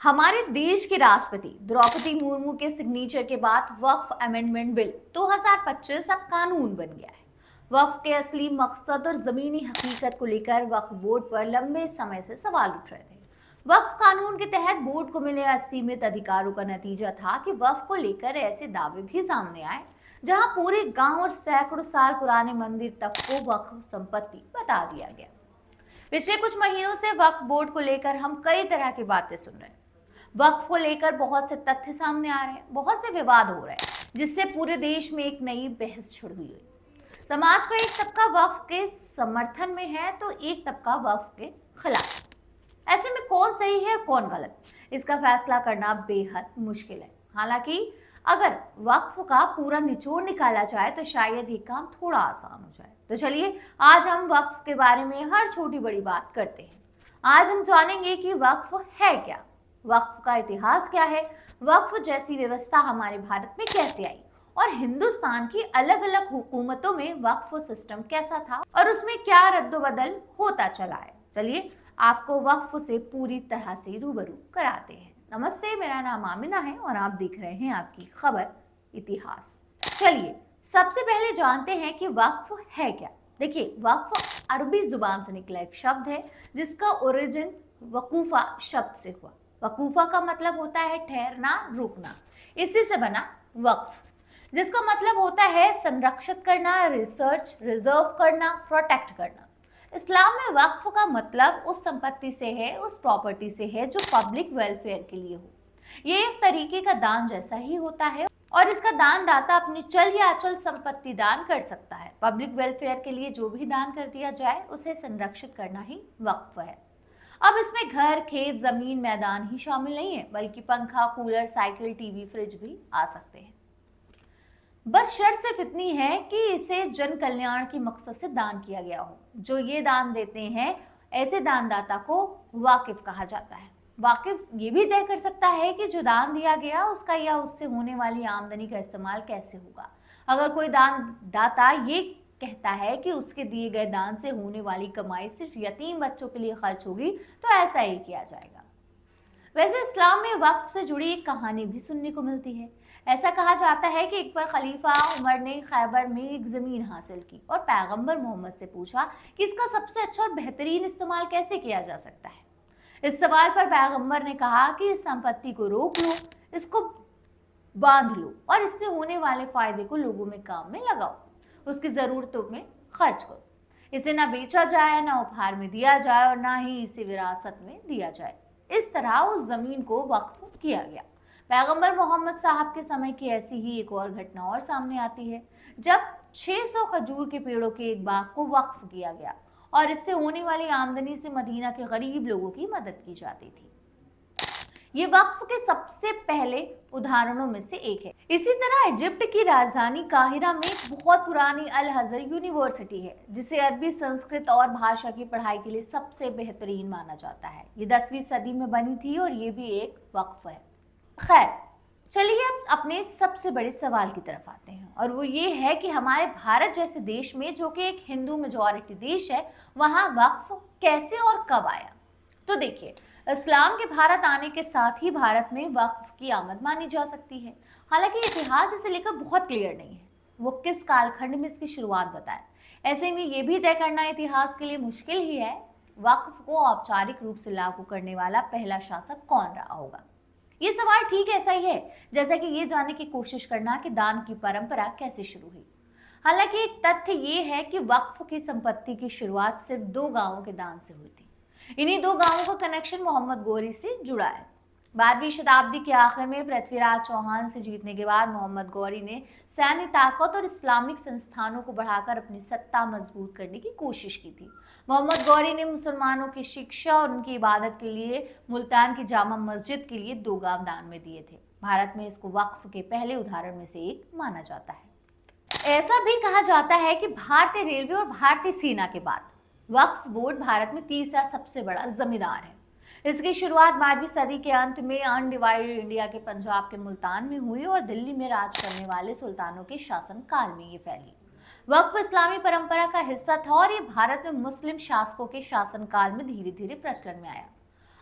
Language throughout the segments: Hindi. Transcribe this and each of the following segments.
हमारे देश के राष्ट्रपति द्रौपदी मुर्मू के सिग्नेचर के बाद वक्फ अमेंडमेंट बिल 2025 अब कानून बन गया है। वक्फ के असली मकसद और जमीनी हकीकत को लेकर वक्फ बोर्ड पर लंबे समय से सवाल उठ रहे थे। वक्फ कानून के तहत बोर्ड को मिले असीमित अधिकारों का नतीजा था कि वक्फ को लेकर ऐसे दावे भी सामने आए जहां पूरे गांव और सैकड़ों साल पुराने मंदिर तक को वक्फ संपत्ति बता दिया गया। पिछले कुछ महीनों से वक्फ बोर्ड को लेकर हम कई तरह की बातें सुन रहे हैं। वक्फ को लेकर बहुत से तथ्य सामने आ रहे हैं, बहुत से विवाद हो रहे हैं, जिससे पूरे देश में एक नई बहस छिड़ हुई है। समाज का एक तबका वक्फ के समर्थन में है तो एक तबका वक्फ के खिलाफ। ऐसे में कौन सही है कौन गलत, इसका फैसला करना बेहद मुश्किल है। हालांकि अगर वक्फ का पूरा निचोड़ निकाला जाए तो शायद ये काम थोड़ा आसान हो जाए। तो चलिए आज हम वक्फ के बारे में हर छोटी बड़ी बात करते हैं। आज हम जानेंगे कि वक्फ है क्या, वक्फ का इतिहास क्या है, वक्फ जैसी व्यवस्था हमारे भारत में कैसे आई और हिंदुस्तान की अलग अलग हुकूमतों में वक्फ सिस्टम कैसा था और उसमें क्या रद्दोबदल होता चला है। चलिए आपको वक्फ से पूरी तरह से रूबरू कराते हैं। नमस्ते, मेरा नाम आमिना है और आप देख रहे हैं आपकी खबर इतिहास। चलिए सबसे पहले जानते हैं कि वक्फ है क्या। देखिए, वक्फ अरबी जुबान से निकला एक शब्द है जिसका ओरिजिन वकूफा शब्द से हुआ। वकूफा का मतलब होता है ठहरना, रुकना। इसी से बना वक्फ, जिसका मतलब होता है संरक्षित करना, रिसर्च, रिजर्व करना, प्रोटेक्ट करना। इस्लाम में वक्फ का मतलब उस संपत्ति से है, उस प्रॉपर्टी से है जो पब्लिक वेलफेयर के लिए हो। ये एक तरीके का दान जैसा ही होता है और इसका दान दाता अपनी चल या अचल संपत्ति दान कर सकता है। पब्लिक वेलफेयर के लिए जो भी दान कर दिया जाए उसे संरक्षित करना ही वक्फ है। अब इसमें घर, खेत, जमीन, मैदान ही शामिल नहीं है, बल्कि पंखा, कूलर, साइकिल, टीवी, फ्रिज भी आ सकते हैं। बस शर्त सिर्फ इतनी है कि इसे जन कल्याण की मकसद से दान किया गया हो। जो ये दान देते हैं ऐसे दानदाता को वाकिफ कहा जाता है। वाकिफ ये भी तय कर सकता है कि जो दान दिया गया उसका या उससे होने वाली आमदनी का इस्तेमाल कैसे होगा। अगर कोई दान दाता ये कहता है कि उसके दिए गए दान से होने वाली कमाई सिर्फ यतीम बच्चों के लिए खर्च होगी तो ऐसा ही किया जाएगा। वैसे इस्लाम में वक्फ से जुड़ी एक कहानी भी सुनने को मिलती है। ऐसा कहा जाता है कि एक बार खलीफा उमर ने खैबर में एक जमीन हासिल की और पैगंबर मोहम्मद से पूछा कि इसका सबसे अच्छा और बेहतरीन इस्तेमाल कैसे किया जा सकता है। इस सवाल पर पैगंबर ने कहा कि इस संपत्ति को रोक लो, इसको बांध लो और इससे होने वाले फायदे को लोगों में काम में लगाओ, उसकी जरूरतों में खर्च करो। इसे ना बेचा जाए, ना उपहार में दिया जाए और ना ही इसे विरासत में दिया जाए। इस तरह उस जमीन को वक्फ किया गया। पैगंबर मोहम्मद साहब के समय की ऐसी ही एक और घटना और सामने आती है, जब 600 खजूर के पेड़ों के एक बाग को वक्फ किया गया और इससे होने वाली आमदनी से मदीना के गरीब लोगों की मदद की जाती थी। ये वक्फ के सबसे पहले उदाहरणों में से एक है। इसी तरह इजिप्ट की राजधानी काहिरा में एक बहुत पुरानी अल अज़हर यूनिवर्सिटी है, जिसे अरबी, संस्कृत और भाषा की पढ़ाई के लिए सबसे बेहतरीन माना जाता है। ये 10वीं सदी में बनी थी और ये भी एक वक्फ है। खैर, चलिए अब अपने सबसे बड़े सवाल की तरफ आते हैं और वो ये है कि हमारे भारत जैसे देश में, जो कि एक हिंदू मेजॉरिटी देश है, वहां वक्फ कैसे और कब आया। तो देखिए, इस्लाम के भारत आने के साथ ही भारत में वक्फ की आमद मानी जा सकती है। हालांकि इतिहास इसे लेकर बहुत क्लियर नहीं है, वो किस कालखंड में इसकी शुरुआत बताए। ऐसे में ये भी तय करना इतिहास के लिए मुश्किल ही है वक्फ को औपचारिक रूप से लागू करने वाला पहला शासक कौन रहा होगा। ये सवाल ठीक ऐसा ही है जैसा कि ये जानने की कोशिश करना कि दान की परंपरा कैसे शुरू हुई। हालांकि एक तथ्य ये है कि वक्फ की संपत्ति की शुरुआत सिर्फ 2 गांवों के दान से हुई थी। इन्हीं 2 गांवों का कनेक्शन मोहम्मद गौरी से जुड़ा है। 12वीं शताब्दी के आखिर में पृथ्वीराज चौहान से जीतने के बाद मोहम्मद गौरी ने सैन्य ताकत और इस्लामिक संस्थानों को बढ़ाकर अपनी सत्ता मजबूत करने की कोशिश की थी। मोहम्मद गौरी ने मुसलमानों की शिक्षा और उनकी इबादत के लिए मुल्तान की जामा मस्जिद के लिए 2 गांव दान में दिए थे। भारत में इसको वक्फ के पहले उदाहरण में से एक माना जाता है। ऐसा भी कहा जाता है कि भारतीय रेलवे और भारतीय सेना के बाद वक्फ बोर्ड भारत में तीसरा सबसे बड़ा जमींदार है। इसकी शुरुआत 12वीं सदी के अंत में अनडिवाइडेड इंडिया के पंजाब के मुल्तान में हुई और दिल्ली में राज करने वाले सुल्तानों के शासन काल में ये फैली। वक्फ इस्लामी परंपरा का हिस्सा था और ये भारत में मुस्लिम शासकों के शासनकाल में धीरे धीरे प्रचलन में आया।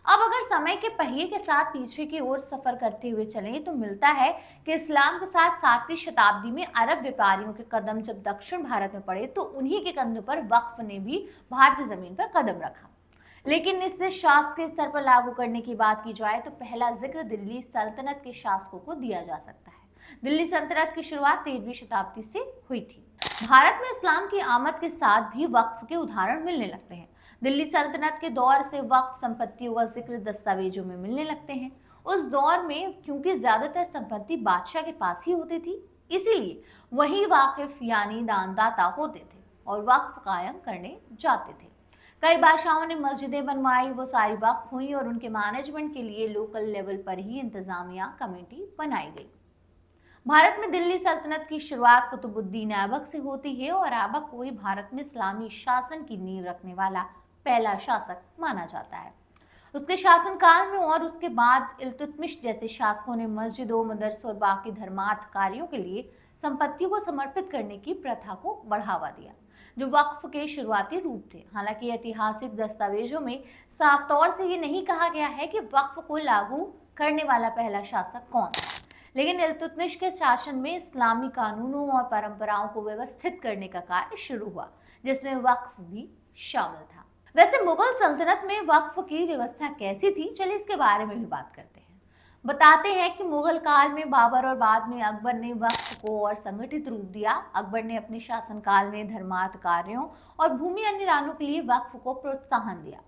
अब अगर समय के पहिए के साथ पीछे की ओर सफर करते हुए चलें तो मिलता है कि इस्लाम के साथ 7वीं शताब्दी में अरब व्यापारियों के कदम जब दक्षिण भारत में पड़े तो उन्हीं के कंधों पर वक्फ ने भी भारतीय जमीन पर कदम रखा। लेकिन इसे शासकीय स्तर पर लागू करने की बात की जाए तो पहला जिक्र दिल्ली सल्तनत के शासकों को दिया जा सकता है। दिल्ली सल्तनत की शुरुआत 13वीं शताब्दी से हुई थी। भारत में इस्लाम की आमद के साथ भी वक्फ के उदाहरण मिलने लगते हैं। दिल्ली सल्तनत के दौर से वक्फ संपत्तियों का जिक्र दस्तावेजों में मिलने लगते हैं। उस दौर में क्योंकि ज्यादातर संपत्ति बादशाह के पास ही होती थी, इसीलिए वही वाकिफ यानी दानदाता होते थे और वक्फ कायम करने जाते थे। कई बादशाहों ने मस्जिदें बनवाई, वो सारी वक्फ हुई और उनके मैनेजमेंट के लिए लोकल लेवल पर ही इंतजामिया कमेटी बनाई गई। भारत में दिल्ली सल्तनत की शुरुआत कुतुबुद्दीन ऐबक से होती है और ऐबक को ही भारत में इस्लामी शासन की नींव रखने वाला पहला शासक माना जाता है। उसके शासनकाल में और उसके बाद इल्तुतमिश जैसे शासकों ने मस्जिदों, मदरसों और बाकी धर्मार्थ कार्यों के लिए संपत्तियों को समर्पित करने की प्रथा को बढ़ावा दिया, जो वक्फ के शुरुआती रूप थे। हालांकि ऐतिहासिक दस्तावेजों में साफ तौर से ये नहीं कहा गया है कि वक्फ को लागू करने वाला पहला शासक कौन था, लेकिन इल्तुतमिश के शासन में इस्लामी कानूनों और परंपराओं को व्यवस्थित करने का कार्य शुरू हुआ, जिसमें वक्फ भी शामिल था। वैसे मुगल सल्तनत में वक्फ की व्यवस्था कैसी थी, चलिए इसके बारे में भी बात करते हैं। बताते हैं कि मुगल काल में बाबर और बाद में अकबर ने वक्फ को और संगठित रूप दिया। अकबर ने अपने शासनकाल में धर्मार्थ कार्यों और भूमि अन्य दानों के लिए वक्फ को प्रोत्साहन दिया,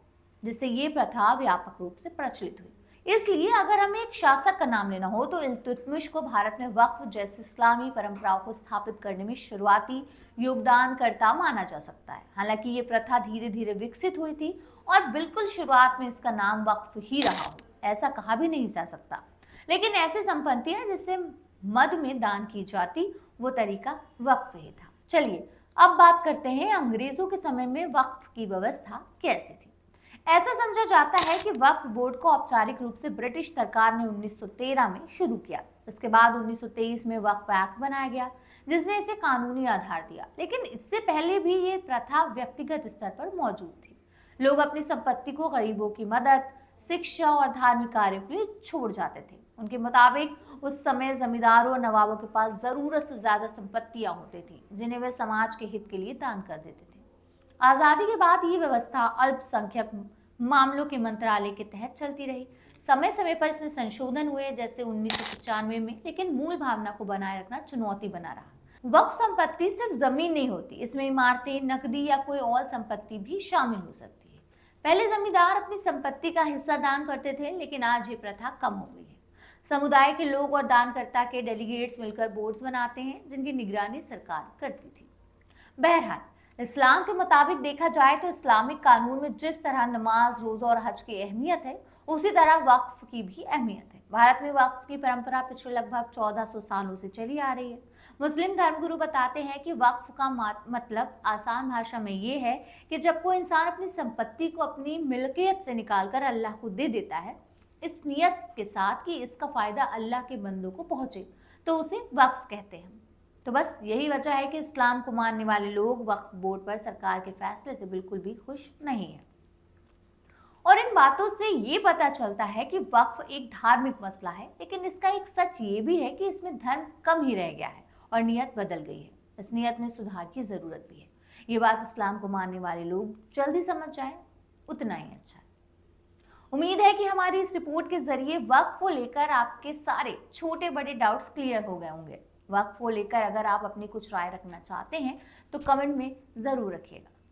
जिससे ये प्रथा व्यापक रूप से प्रचलित हुई। इसलिए अगर हमें एक शासक का नाम लेना हो तो इल्तुतमिश को भारत में वक्फ जैसे इस्लामी परंपराओं को स्थापित करने में शुरुआती योगदानकर्ता माना जा सकता है। हालांकि ये प्रथा धीरे धीरे विकसित हुई थी और बिल्कुल शुरुआत में इसका नाम वक्फ ही रहा हो ऐसा कहा भी नहीं जा सकता। लेकिन ऐसी संपत्तियां जिससे मद में दान की जाती, वो तरीका वक्फ ही था। चलिए अब बात करते हैं अंग्रेजों के समय में वक्फ की व्यवस्था कैसी थी। ऐसा समझा जाता है कि वक्फ बोर्ड को औपचारिक रूप से ब्रिटिश सरकार ने 1913 में शुरू किया। इसके बाद 1923 में वक्फ एक्ट बनाया गया, जिसने इसे कानूनी आधार दिया। लेकिन इससे पहले भी ये प्रथा व्यक्तिगत स्तर पर मौजूद थी। लोग अपनी संपत्ति को गरीबों की मदद, शिक्षा और धार्मिक कार्यों के लिए छोड़ जाते थे। उनके मुताबिक उस समय जमींदारों और नवाबों के पास जरूरत से ज्यादा संपत्तियां होती थी, जिन्हें वे समाज के हित के लिए दान कर देते थे। आजादी के बाद ये व्यवस्था अल्पसंख्यक मामलों के मंत्रालय के तहत चलती रही। समय समय पर इसमें संशोधन हुए, जैसे 1995 में, लेकिन मूल भावना को बनाए रखना चुनौती बना रहा। वक्फ संपत्ति सिर्फ जमीन नहीं होती, इसमें इमारतें, नकदी या कोई और संपत्ति भी शामिल हो सकती है। पहले जमींदार अपनी संपत्ति का हिस्सा दान करते थे, लेकिन आज ये प्रथा कम हो गई है। समुदाय के लोग और दानकर्ता के डेलीगेट्स मिलकर बोर्ड्स बनाते हैं, जिनकी निगरानी सरकार करती थी। बहरहाल इस्लाम के मुताबिक देखा जाए तो इस्लामिक कानून में जिस तरह नमाज, रोजा और हज की अहमियत है, उसी तरह वक्फ की भी अहमियत है। भारत में वक्फ की परंपरा पिछले लगभग 1400 सालों से चली आ रही है। मुस्लिम धर्मगुरु बताते हैं कि वक्फ का मतलब आसान भाषा में ये है कि जब कोई इंसान अपनी संपत्ति को अपनी मिल्कियत से निकालकर अल्लाह को दे देता है, इस नियत के साथ कि इसका फायदा अल्लाह के बंदों को पहुंचे, तो उसे वक्फ कहते हैं। तो बस यही वजह है कि इस्लाम को मानने वाले लोग वक्फ बोर्ड पर सरकार के फैसले से बिल्कुल भी खुश नहीं है। और इन बातों से ये पता चलता है कि वक्फ एक धार्मिक मसला है, लेकिन इसका एक सच ये भी है कि इसमें धर्म कम ही रह गया है और नियत बदल गई है। इस नियत में सुधार की जरूरत भी है। ये बात इस्लाम को मानने वाले लोग जल्दी समझ जाएं, उतना ही अच्छा है। उम्मीद है कि हमारी इस रिपोर्ट के जरिए वक्फ को लेकर आपके सारे छोटे बड़े डाउट्स क्लियर हो गए होंगे। वक्फ को लेकर अगर आप अपनी कुछ राय रखना चाहते हैं तो कमेंट में जरूर रखिएगा।